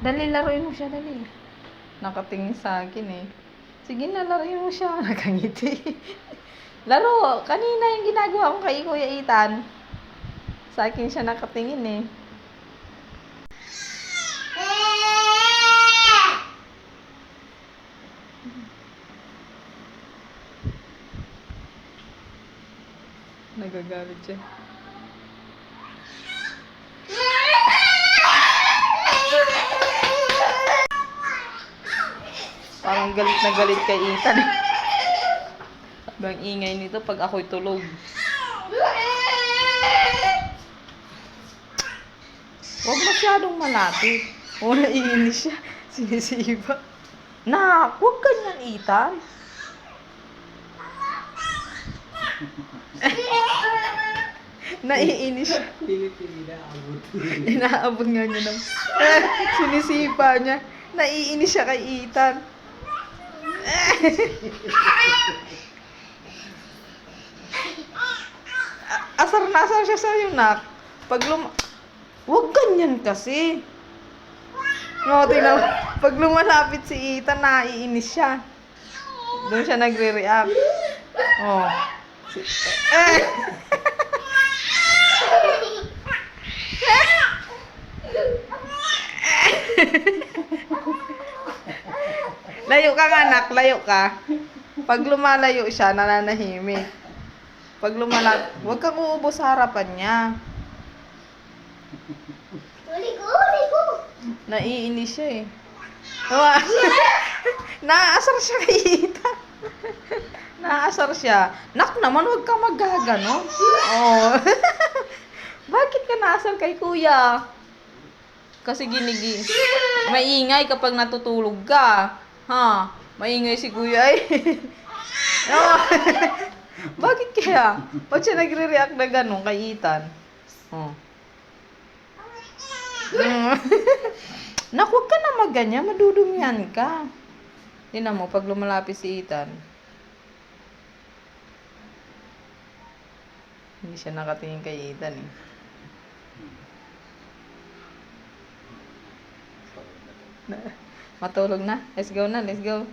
Dali, laruin mo siya, dali. Nakatingin sa akin eh. Sige na, laruin mo siya. Nakangiti. Laro, kanina yung ginagawa ko kay Kuya Ethan. Sa akin siya nakatingin eh. Nagagalit siya. Parang galit na galit kay Ethan. Bang ingay nito pag ako'y tulog. Huwag masyadong malapit. O, naiinis siya. Sinisiba. Nak, huwag ganyan, Ethan. Naiinis siya. Pili-pili na abot. Inaabot nga niya ng... sinisipa niya. Naiinis siya kay Ethan. Asar na asar siya sa'yo, nak. Huwag ganyan kasi. No, tingnan mo. Pag lumalapit si Ethan, naiinis siya. Doon siya nagre-react. Oh. Layo ka nga, anak. Layo ka. Pag lumalayo siya, nananahimik. Pag huwag kang uubo sa harapan niya. Naiinis siya eh. Naaasar siya kay Ita. Naaasar siya. Nak naman, huwag kang maggagano. Oh. Bakit ka naasar kay kuya? Kasi maingay kapag natutulog ka. Ha? Maingay si kuya eh. Oh. Bakit kaya? Ba't siya nagre-react na gano'n kay Ethan? Oh. Nak, huwag ka na magganyan. Madudumihan ka. Tingnan mo, pag lumalapit si Ethan. Hindi siya nakatingin kay Ethan eh. Matulog na. Let's go na, let's go.